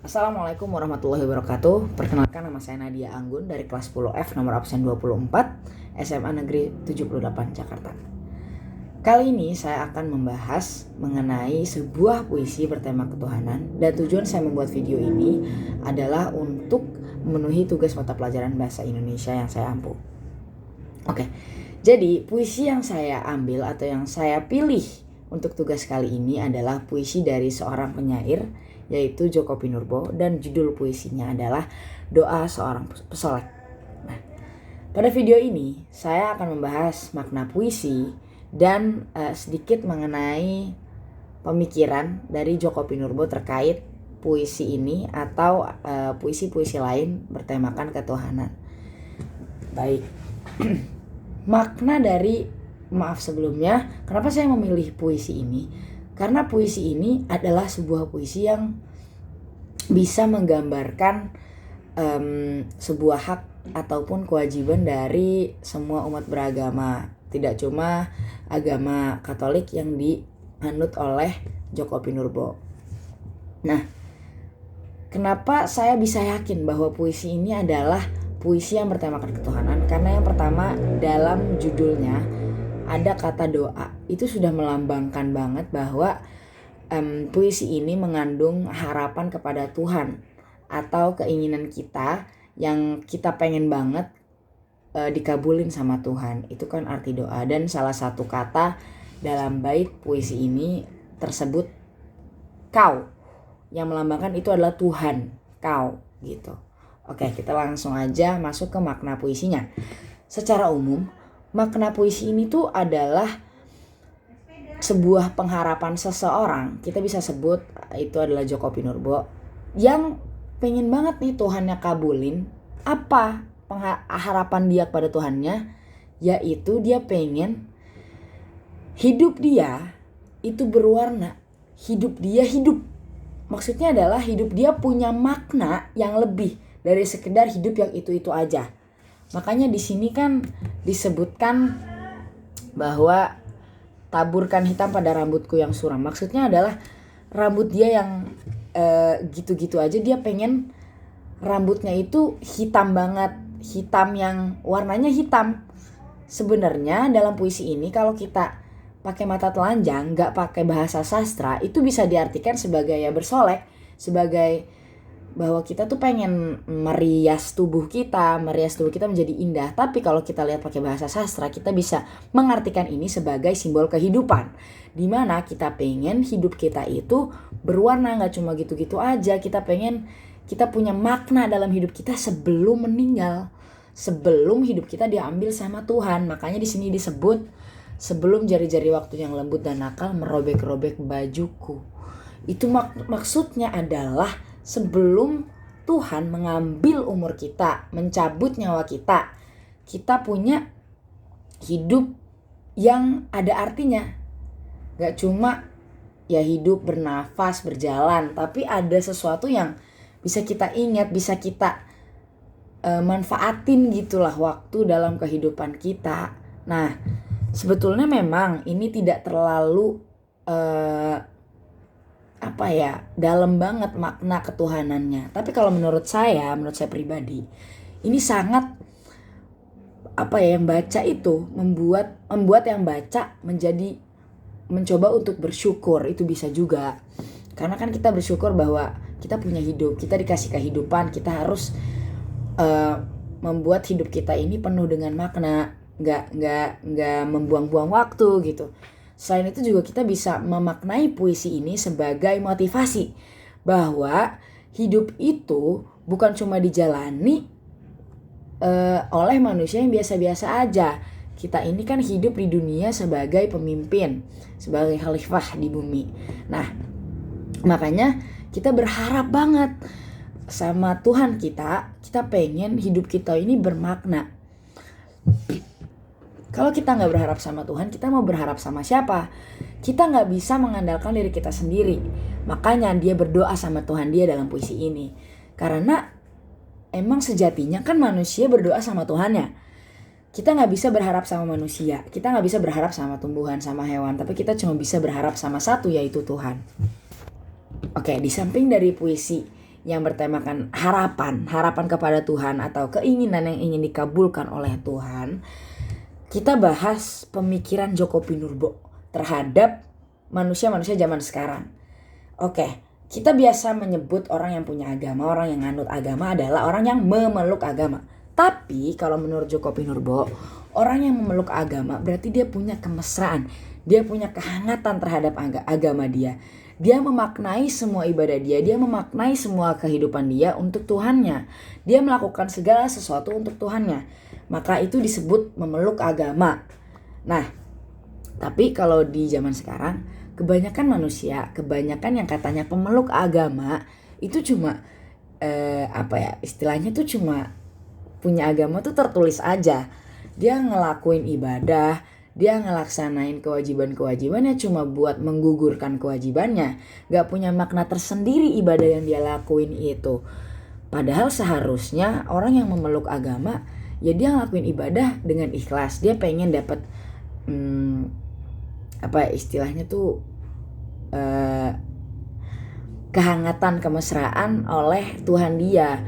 Assalamualaikum warahmatullahi wabarakatuh. Perkenalkan, nama saya Nadia Anggun dari kelas 10F nomor absen 24 SMA Negeri 78 Jakarta. Kali ini saya akan membahas mengenai sebuah puisi bertema ketuhanan, dan tujuan saya membuat video ini adalah untuk memenuhi tugas mata pelajaran bahasa Indonesia yang saya ampu. Oke, jadi puisi yang saya ambil atau yang saya pilih untuk tugas kali ini adalah puisi dari seorang penyair, yaitu Djoko Pinurbo, dan judul puisinya adalah Doa Seorang Pesolek. Nah, pada video ini saya akan membahas makna puisi dan sedikit mengenai pemikiran dari Djoko Pinurbo terkait puisi ini atau puisi-puisi lain bertemakan ketuhanan. Baik. Makna dari, maaf sebelumnya, kenapa saya memilih puisi ini? Karena puisi ini adalah sebuah puisi yang bisa menggambarkan sebuah hak ataupun kewajiban dari semua umat beragama. Tidak cuma agama Katolik yang dianut oleh Djoko Pinurbo. Nah, kenapa saya bisa yakin bahwa puisi ini adalah puisi yang bertemakan ketuhanan? Karena yang pertama, dalam judulnya ada kata doa. Itu sudah melambangkan banget bahwa puisi ini mengandung harapan kepada Tuhan atau keinginan kita yang kita pengen banget dikabulin sama Tuhan. Itu kan arti doa, dan salah satu kata dalam bait puisi ini tersebut kau, yang melambangkan itu adalah Tuhan, kau gitu. Oke, kita langsung aja masuk ke makna puisinya. Secara umum, makna puisi ini tuh adalah sebuah pengharapan seseorang, kita bisa sebut itu adalah Djoko Pinurbo, yang pengen banget nih Tuhannya kabulin. Apa harapan dia kepada Tuhannya? Yaitu dia pengen hidup dia itu berwarna, hidup dia hidup. Maksudnya adalah hidup dia punya makna yang lebih dari sekedar hidup yang itu-itu aja. Makanya di sini kan disebutkan bahwa taburkan hitam pada rambutku yang suram. Maksudnya adalah rambut dia yang gitu-gitu aja, dia pengen rambutnya itu hitam banget, hitam yang warnanya hitam. Sebenarnya dalam puisi ini kalau kita pakai mata telanjang, nggak pakai bahasa sastra, itu bisa diartikan sebagai ya bersolek, sebagai bahwa kita tuh pengen merias tubuh kita menjadi indah. Tapi kalau kita lihat pakai bahasa sastra, kita bisa mengartikan ini sebagai simbol kehidupan, dimana kita pengen hidup kita itu berwarna, nggak cuma gitu-gitu aja. Kita pengen kita punya makna dalam hidup kita sebelum meninggal, sebelum hidup kita diambil sama Tuhan. Makanya di sini disebut sebelum jari-jari waktu yang lembut dan nakal merobek-robek bajuku. Itu maksudnya adalah sebelum Tuhan mengambil umur kita, mencabut nyawa kita, kita punya hidup yang ada artinya. Gak cuma ya hidup bernafas, berjalan, tapi ada sesuatu yang bisa kita ingat, bisa kita manfaatin gitulah waktu dalam kehidupan kita. Nah, sebetulnya memang ini tidak terlalu dalam banget makna ketuhanannya. Tapi kalau menurut saya pribadi, ini sangat yang baca itu membuat yang baca menjadi mencoba untuk bersyukur. Itu bisa juga. Karena kan kita bersyukur bahwa kita punya hidup, kita dikasih kehidupan, kita harus membuat hidup kita ini penuh dengan makna, nggak membuang-buang waktu gitu. Selain itu juga kita bisa memaknai puisi ini sebagai motivasi bahwa hidup itu bukan cuma dijalani oleh manusia yang biasa-biasa aja. Kita ini kan hidup di dunia sebagai pemimpin, sebagai khalifah di bumi. Nah, makanya kita berharap banget sama Tuhan kita pengen hidup kita ini bermakna. Kalau kita gak berharap sama Tuhan, kita mau berharap sama siapa? Kita gak bisa mengandalkan diri kita sendiri. Makanya dia berdoa sama Tuhan dia dalam puisi ini. Karena emang sejatinya kan manusia berdoa sama Tuhannya. Kita gak bisa berharap sama manusia. Kita gak bisa berharap sama tumbuhan, sama hewan. Tapi kita cuma bisa berharap sama satu, yaitu Tuhan. Oke, di samping dari puisi yang bertemakan harapan kepada Tuhan atau keinginan yang ingin dikabulkan oleh Tuhan, kita bahas pemikiran Djoko Pinurbo terhadap manusia-manusia zaman sekarang. Oke, kita biasa menyebut orang yang punya agama, orang yang nganut agama adalah orang yang memeluk agama. Tapi kalau menurut Djoko Pinurbo, orang yang memeluk agama berarti dia punya kemesraan, dia punya kehangatan terhadap agama dia. Dia memaknai semua ibadah dia memaknai semua kehidupan dia untuk Tuhannya. Dia melakukan segala sesuatu untuk Tuhannya. Maka itu disebut memeluk agama. Nah, tapi kalau di zaman sekarang, kebanyakan manusia, kebanyakan yang katanya pemeluk agama itu cuma istilahnya tuh cuma punya agama tuh tertulis aja. Dia ngelakuin ibadah, dia ngelaksanain kewajiban-kewajibannya cuma buat menggugurkan kewajibannya. Gak punya makna tersendiri ibadah yang dia lakuin itu. Padahal seharusnya orang yang memeluk agama, ya dia ngelakuin ibadah dengan ikhlas. Dia pengen dapat istilahnya tuh kehangatan, kemesraan oleh Tuhan dia.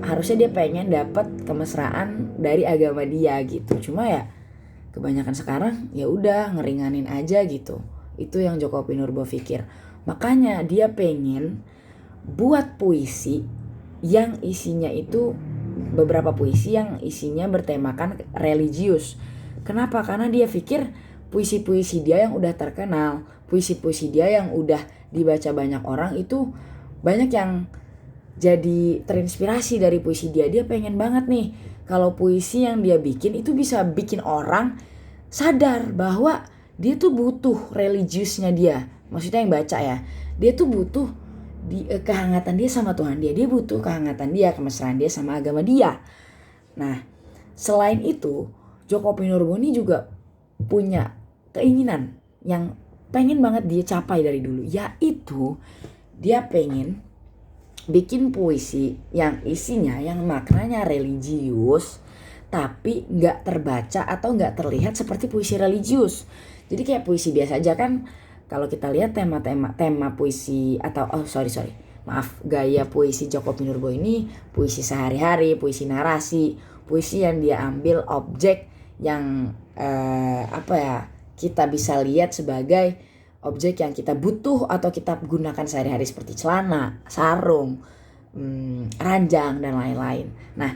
Harusnya dia pengen dapat kemesraan dari agama dia gitu. Cuma ya kebanyakan sekarang ya udah ngeringanin aja gitu. Itu yang Djoko Pinurbo pikir. Makanya dia pengen buat puisi yang isinya itu beberapa puisi yang isinya bertemakan religius. Kenapa? Karena dia pikir puisi-puisi dia yang udah terkenal, puisi-puisi dia yang udah dibaca banyak orang itu banyak yang jadi terinspirasi dari puisi dia. Dia pengen banget nih kalau puisi yang dia bikin itu bisa bikin orang sadar bahwa dia tuh butuh religiusnya dia. Maksudnya yang baca ya. Dia tuh butuh kehangatan dia sama Tuhan dia. Dia butuh kehangatan dia, kemesraan dia sama agama dia. Nah, selain itu, Djoko Pinurbo ini juga punya keinginan yang pengen banget dia capai dari dulu. Yaitu dia pengen bikin puisi yang isinya, yang maknanya religius, tapi gak terbaca atau gak terlihat seperti puisi religius. Jadi kayak puisi biasa aja kan. Kalau kita lihat tema puisi atau gaya puisi Djoko Pinurbo ini puisi sehari-hari, puisi narasi, puisi yang dia ambil objek yang kita bisa lihat sebagai objek yang kita butuh atau kita gunakan sehari-hari seperti celana, sarung, ranjang dan lain-lain. Nah,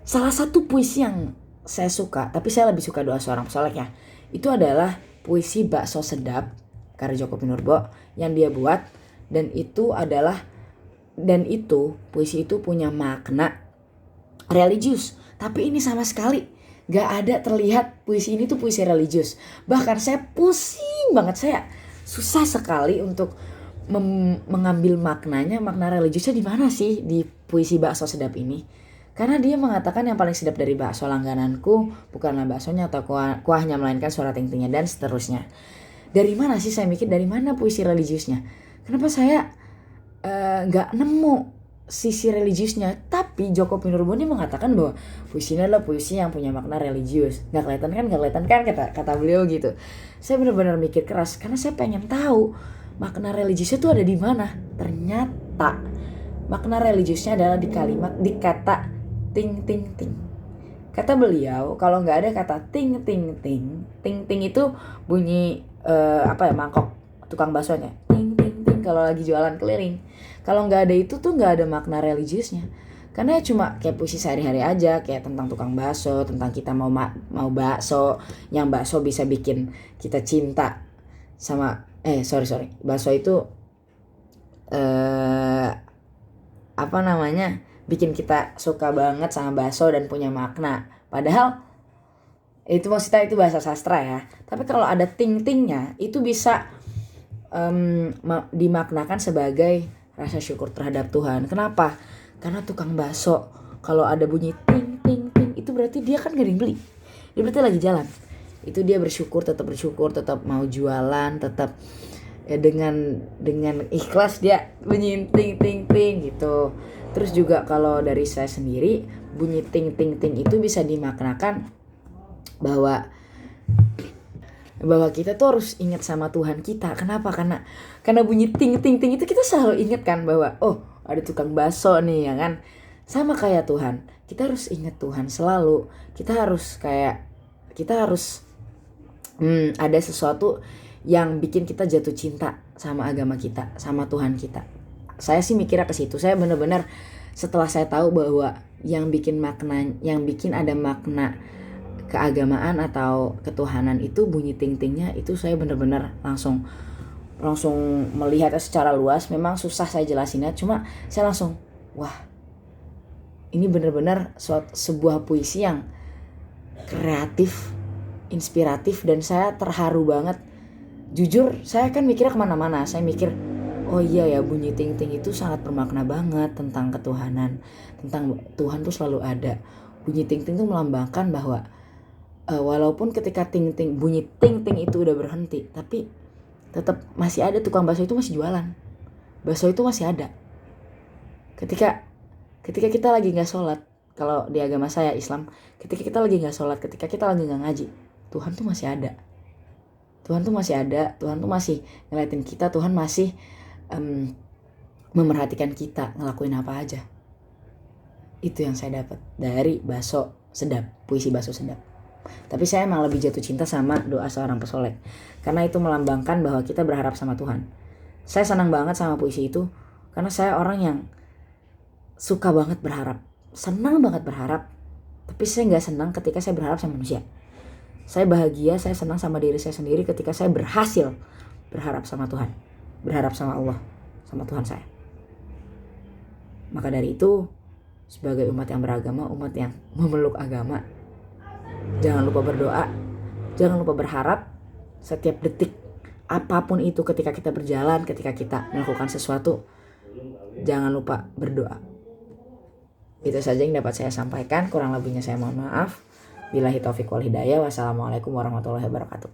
salah satu puisi yang saya suka, tapi saya lebih suka Doa Seorang Pesolek ya, itu adalah puisi Bakso Sedap karya Djoko Pinurbo yang dia buat, dan puisi itu punya makna religius. Tapi ini sama sekali gak ada terlihat puisi ini tuh puisi religius. Bahkan saya pusing banget, saya susah sekali untuk mengambil maknanya, makna religiusnya di mana sih di puisi Bakso Sedap ini. Karena dia mengatakan yang paling sedap dari bakso langgananku bukanlah baksonya atau kuahnya, melainkan suara ting-tingnya dan seterusnya. Dari mana sih, saya mikir dari mana puisi religiusnya? Kenapa saya gak nemu sisi religiusnya? Tapi Djoko Pinurbo ini mengatakan bahwa puisi ini adalah puisi yang punya makna religius. Gak kelihatan kan kata beliau gitu. Saya benar-benar mikir keras karena saya pengen tahu makna religiusnya itu ada di mana. Ternyata makna religiusnya adalah di kata ting ting ting. Kata beliau, kalau nggak ada kata ting ting ting, ting ting itu bunyi mangkok tukang baksonya. Ting ting ting kalau lagi jualan keliling. Kalau nggak ada itu tuh nggak ada makna religiusnya. Karena cuma kayak puisi sehari-hari aja, kayak tentang tukang bakso, tentang kita mau bakso, yang bakso bisa bikin kita cinta sama bakso itu bikin kita suka banget sama bakso dan punya makna. Padahal itu maksudnya itu bahasa sastra ya. Tapi kalau ada ting-tingnya itu bisa dimaknakan sebagai rasa syukur terhadap Tuhan. Kenapa? Karena tukang bakso kalau ada bunyi ting ting ting itu berarti dia kan gak beli. Dia berarti lagi jalan. Itu dia bersyukur, tetap mau jualan, tetap ya dengan ikhlas dia bunyi ting ting ting gitu. Terus juga kalau dari saya sendiri, bunyi ting ting ting itu bisa dimaknakan bahwa kita tuh harus ingat sama Tuhan kita. Kenapa? Karena bunyi ting ting ting itu kita selalu ingat kan bahwa ada tukang bakso nih ya kan. Sama kayak Tuhan, kita harus ingat Tuhan selalu. Kita harus ada sesuatu yang bikin kita jatuh cinta sama agama kita, sama Tuhan kita. Saya sih mikirnya ke situ. Saya benar-benar setelah saya tahu bahwa yang bikin ada makna keagamaan atau ketuhanan itu bunyi ting-tingnya, itu saya benar-benar langsung melihatnya secara luas. Memang susah saya jelasinnya, cuma saya langsung wah, ini benar-benar sebuah puisi yang kreatif, inspiratif, dan saya terharu banget. Jujur saya kan mikirnya kemana-mana. Saya mikir oh iya ya, bunyi ting-ting itu sangat bermakna banget tentang ketuhanan, tentang Tuhan tuh selalu ada. Bunyi ting-ting itu melambangkan bahwa walaupun ketika bunyi ting-ting itu udah berhenti, tapi tetap masih ada tukang bakso itu masih jualan. Bakso itu masih ada. Ketika kita lagi nggak sholat, kalau di agama saya Islam, ketika kita lagi nggak sholat, ketika kita lagi nggak ngaji, Tuhan tuh masih ada. Tuhan tuh masih ngeliatin kita. Tuhan masih memerhatikan kita ngelakuin apa aja. Itu yang saya dapat dari bakso sedap, puisi bakso sedap. Tapi saya emang lebih jatuh cinta sama doa seorang pesolek, karena itu melambangkan bahwa kita berharap sama Tuhan. Saya senang banget sama puisi itu, karena saya orang yang suka banget berharap, senang banget berharap. Tapi saya gak senang ketika saya berharap sama manusia. Saya bahagia, saya senang sama diri saya sendiri ketika saya berhasil berharap sama Tuhan, berharap sama Allah, sama Tuhan saya. Maka dari itu, sebagai umat yang beragama, umat yang memeluk agama, jangan lupa berdoa, jangan lupa berharap setiap detik. Apapun itu, ketika kita berjalan, ketika kita melakukan sesuatu, jangan lupa berdoa. Itu saja yang dapat saya sampaikan. Kurang lebihnya saya mohon maaf. Billahi taufiq wal hidayah. Wassalamualaikum warahmatullahi wabarakatuh.